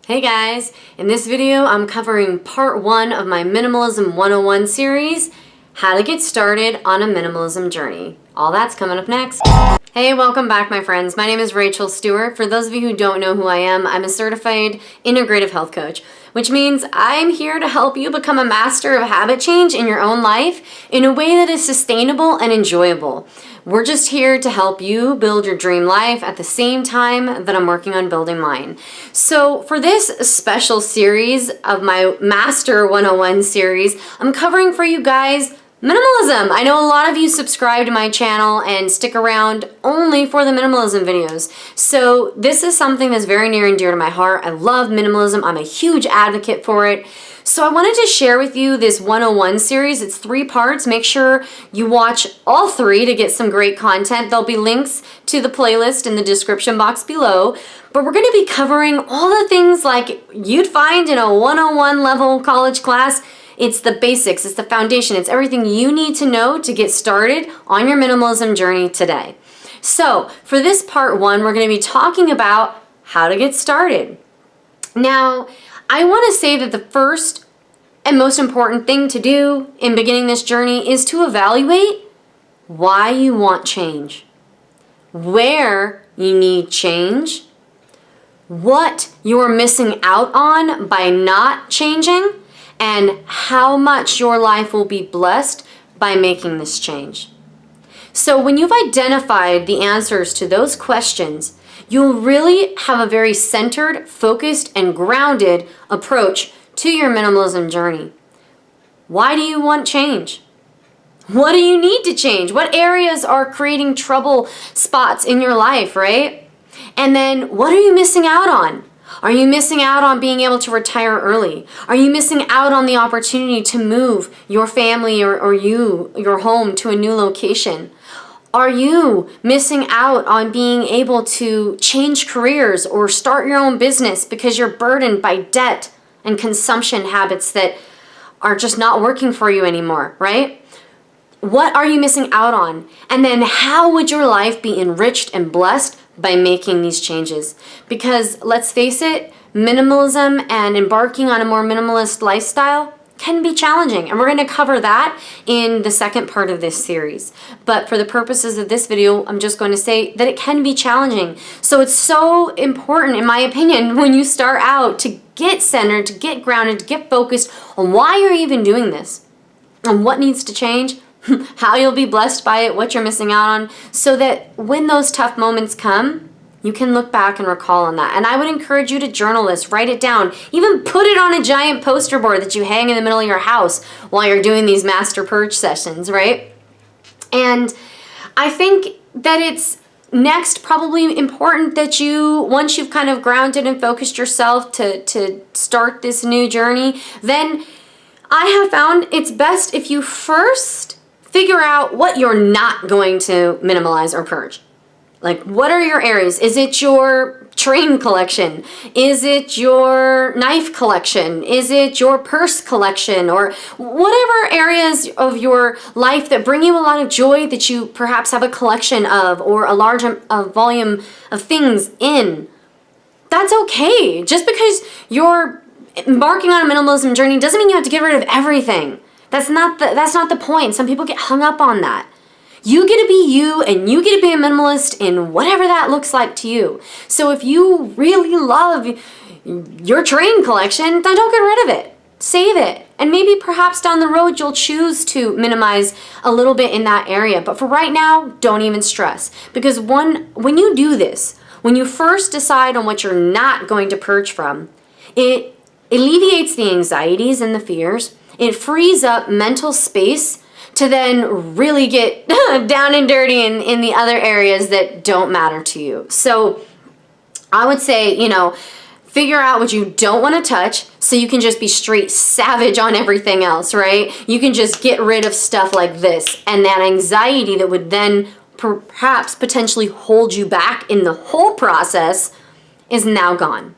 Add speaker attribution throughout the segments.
Speaker 1: Hey guys, in this video I'm covering part 1 of my Minimalism 101 series, how to get started on a minimalism journey. All that's coming up next. Hey, welcome back my friends. My name is Rachel Stewart. For those of you who don't know who I am, I'm a certified integrative health coach, which means I'm here to help you become a master of habit change in your own life in a way that is sustainable and enjoyable. We're just here to help you build your dream life at the same time that I'm working on building mine. So for this special series of my Master 101 series, I'm covering for you guys minimalism. I know a lot of you subscribe to my channel and stick around only for the minimalism videos. So this is something that's very near and dear to my heart. I love minimalism. I'm a huge advocate for it. So I wanted to share with you this 101 series. It's 3 parts. Make sure you watch all 3 to get some great content. There'll be links to the playlist in the description box below. But we're going to be covering all the things like you'd find in a 101 level college class. It's the basics, it's the foundation, it's everything you need to know to get started on your minimalism journey today. So for this part 1, we're going to be talking about how to get started. Now, I want to say that the first and most important thing to do in beginning this journey is to evaluate why you want change, where you need change, what you're missing out on by not changing, and how much your life will be blessed by making this change. So when you've identified the answers to those questions, you'll really have a very centered, focused, and grounded approach to your minimalism journey. Why do you want change? What do you need to change? What areas are creating trouble spots in your life, right? And then what are you missing out on? Are you missing out on being able to retire early? Are you missing out on the opportunity to move your family or your home to a new location? Are you missing out on being able to change careers or start your own business because you're burdened by debt and consumption habits that are just not working for you anymore, right? What are you missing out on? And then how would your life be enriched and blessed by making these changes? Because let's face it, minimalism and embarking on a more minimalist lifestyle can be challenging. And we're going to cover that in the second part of this series. But for the purposes of this video, I'm just going to say that it can be challenging. So it's so important, in my opinion, when you start out to get centered, to get grounded, to get focused on why you're even doing this and what needs to change, how you'll be blessed by it, what you're missing out on, so that when those tough moments come, you can look back and recall on that. And I would encourage you to journal this, write it down, even put it on a giant poster board that you hang in the middle of your house while you're doing these master purge sessions, right? And I think that it's next probably important that you, once you've kind of grounded and focused yourself to start this new journey, then I have found it's best if you first figure out what you're not going to minimalize or purge. Like, what are your areas? Is it your train collection? Is it your knife collection? Is it your purse collection? Or whatever areas of your life that bring you a lot of joy that you perhaps have a collection of or a large volume of things in. That's okay. Just because you're embarking on a minimalism journey doesn't mean you have to get rid of everything. That's not the point. Some people get hung up on that. You get to be you, and you get to be a minimalist in whatever that looks like to you. So if you really love your train collection, then don't get rid of it. Save it. And maybe perhaps down the road you'll choose to minimize a little bit in that area. But for right now, don't even stress. Because when you do this, when you first decide on what you're not going to purge from, it alleviates the anxieties and the fears. It frees up mental space to then really get down and dirty in the other areas that don't matter to you. So I would say, figure out what you don't want to touch so you can just be straight savage on everything else, right? You can just get rid of stuff like this, and that anxiety that would then perhaps potentially hold you back in the whole process is now gone.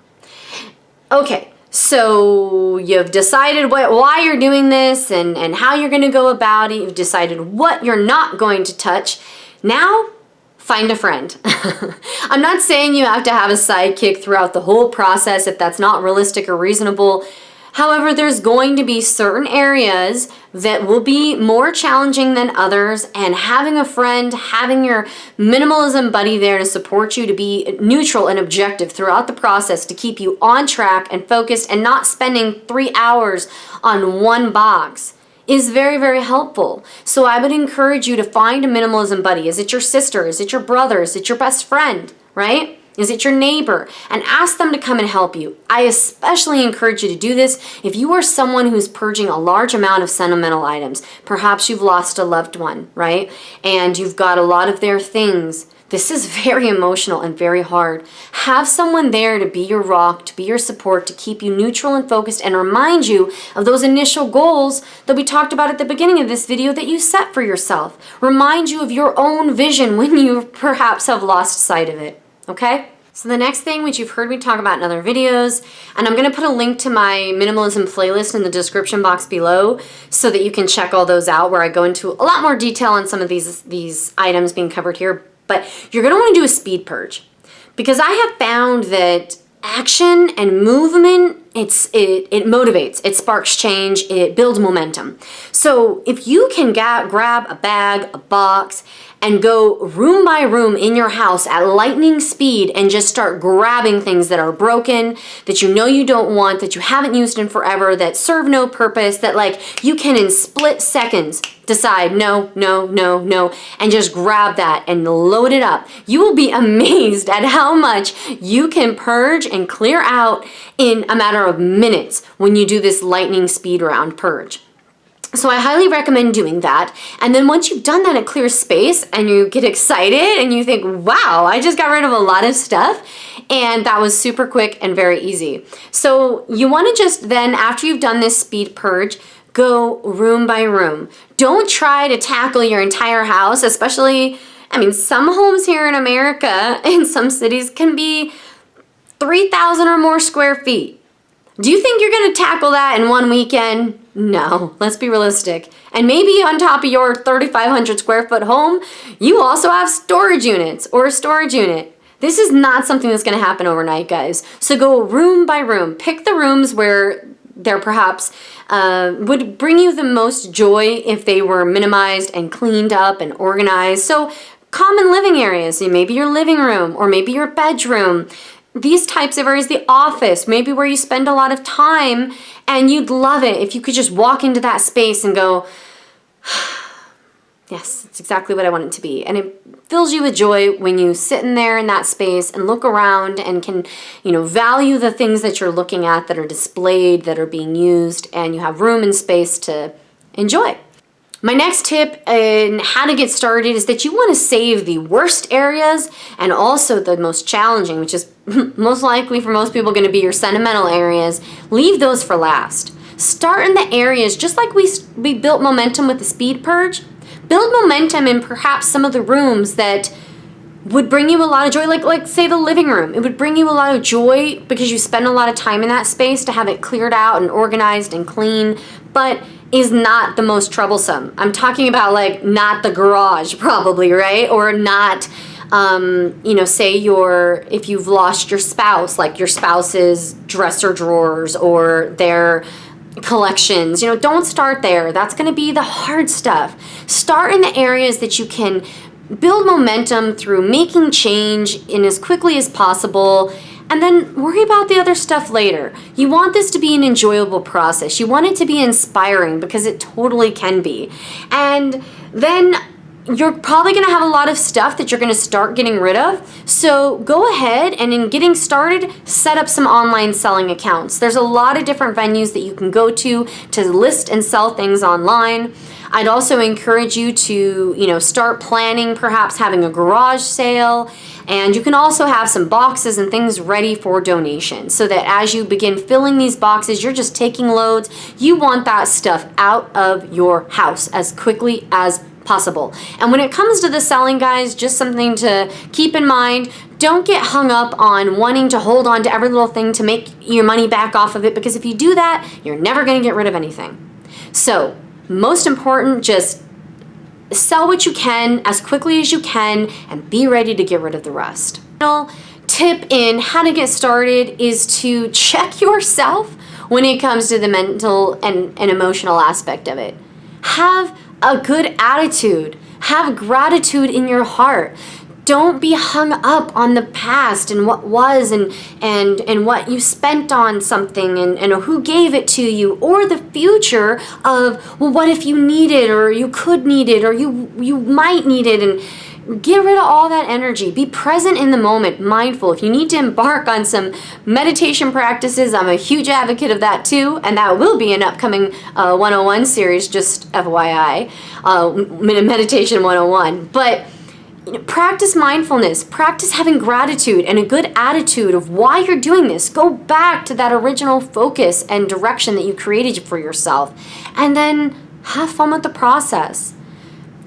Speaker 1: Okay. So you've decided why you're doing this and how you're going to go about it. You've decided what you're not going to touch. Now find a friend. I'm not saying you have to have a sidekick throughout the whole process if that's not realistic or reasonable. However, there's going to be certain areas that will be more challenging than others, and having a friend, having your minimalism buddy there to support you, to be neutral and objective throughout the process, to keep you on track and focused and not spending 3 hours on one box, is very, very helpful. So I would encourage you to find a minimalism buddy. Is it your sister? Is it your brother? Is it your best friend, right? Is it your neighbor? And ask them to come and help you. I especially encourage you to do this if you are someone who's purging a large amount of sentimental items. Perhaps you've lost a loved one, right? And you've got a lot of their things. This is very emotional and very hard. Have someone there to be your rock, to be your support, to keep you neutral and focused, and remind you of those initial goals that we talked about at the beginning of this video that you set for yourself. Remind you of your own vision when you perhaps have lost sight of it. Okay? So the next thing, which you've heard me talk about in other videos, and I'm going to put a link to my minimalism playlist in the description box below so that you can check all those out, where I go into a lot more detail on some of these items being covered here. But you're going to want to do a speed purge, because I have found that action and movement, it motivates, it sparks change, it builds momentum. So if you can grab a bag, a box, and go room by room in your house at lightning speed and just start grabbing things that are broken, that you know you don't want, that you haven't used in forever, that serve no purpose, that like you can in split seconds decide no, no, no, no, and just grab that and load it up. You will be amazed at how much you can purge and clear out in a matter of minutes when you do this lightning speed round purge. So I highly recommend doing that. And then once you've done that, it clears space and you get excited and you think, wow, I just got rid of a lot of stuff. And that was super quick and very easy. So you want to just then, after you've done this speed purge, go room by room. Don't try to tackle your entire house, especially, I mean, some homes here in America in some cities can be 3,000 or more square feet. Do you think you're going to tackle that in one weekend? No, let's be realistic. And maybe on top of your 3,500 square foot home, you also have storage units or a storage unit. This is not something that's going to happen overnight, guys. So go room by room. Pick the rooms where they're perhaps would bring you the most joy if they were minimized and cleaned up and organized. So common living areas, maybe your living room or maybe your bedroom. These types of areas, the office, maybe where you spend a lot of time, and you'd love it if you could just walk into that space and go, yes, it's exactly what I want it to be. And it fills you with joy when you sit in there in that space and look around and can, value the things that you're looking at that are displayed, that are being used, and you have room and space to enjoy. My next tip in how to get started is that you want to save the worst areas and also the most challenging, which is most likely for most people going to be your sentimental areas. Leave those for last. Start in the areas, just like we built momentum with the speed purge. Build momentum in perhaps some of the rooms that would bring you a lot of joy, like say the living room. It would bring you a lot of joy because you spend a lot of time in that space to have it cleared out and organized and clean, but is not the most troublesome. I'm talking about like not the garage probably, right? Or not, say if you've lost your spouse, like your spouse's dresser drawers or their collections, don't start there. That's going to be the hard stuff. Start in the areas that you can build momentum through making change in as quickly as possible, and then worry about the other stuff later. You want this to be an enjoyable process. You want it to be inspiring, because it totally can be. And then you're probably going to have a lot of stuff that you're going to start getting rid of. So go ahead and in getting started, set up some online selling accounts. There's a lot of different venues that you can go to list and sell things online. I'd also encourage you to, start planning, perhaps having a garage sale. And you can also have some boxes and things ready for donation, so that as you begin filling these boxes, you're just taking loads. You want that stuff out of your house as quickly as possible. And when it comes to the selling, guys, just something to keep in mind. Don't get hung up on wanting to hold on to every little thing to make your money back off of it, because if you do that, you're never going to get rid of anything. So, most important, just sell what you can as quickly as you can and be ready to get rid of the rest. Tip in how to get started is to check yourself when it comes to the mental and emotional aspect of it. Have a good attitude. Have gratitude in your heart. Don't be hung up on the past and what was and what you spent on something and who gave it to you, or the future of, well, what if you need it, or you could need it, or you might need it, and get rid of all that energy. Be present in the moment, mindful. If you need to embark on some meditation practices, I'm a huge advocate of that too, and that will be an upcoming 101 series, just FYI, Meditation 101. But practice mindfulness, practice having gratitude and a good attitude of why you're doing this. Go back to that original focus and direction that you created for yourself, and then have fun with the process.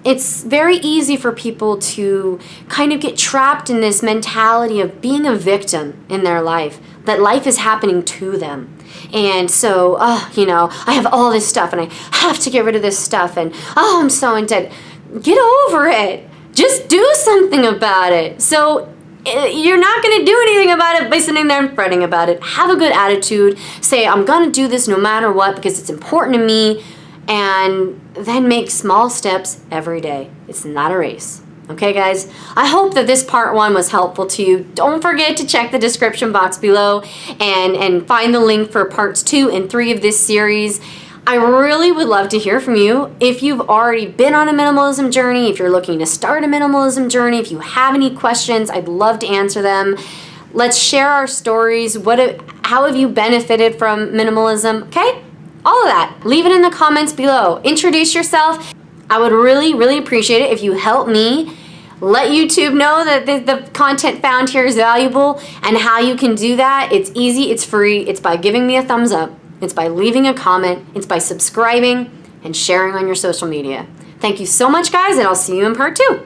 Speaker 1: It's very easy for people to kind of get trapped in this mentality of being a victim in their life, that life is happening to them. And so, I have all this stuff and I have to get rid of this stuff, and I'm so in debt. Get over it. Just do something about it. So you're not going to do anything about it by sitting there and fretting about it. Have a good attitude. Say, I'm going to do this no matter what because it's important to me. And then make small steps every day. It's not a race. Okay, guys? I hope that this part 1 was helpful to you. Don't forget to check the description box below and find the link for parts 2 and 3 of this series. I really would love to hear from you. If you've already been on a minimalism journey, if you're looking to start a minimalism journey, if you have any questions, I'd love to answer them. Let's share our stories. How have you benefited from minimalism? Okay? All of that. Leave it in the comments below. Introduce yourself. I would really, really appreciate it if you help me let YouTube know that the content found here is valuable. And how you can do that, it's easy, it's free. It's by giving me a thumbs up. It's by leaving a comment. It's by subscribing and sharing on your social media. Thank you so much, guys, and I'll see you in part 2.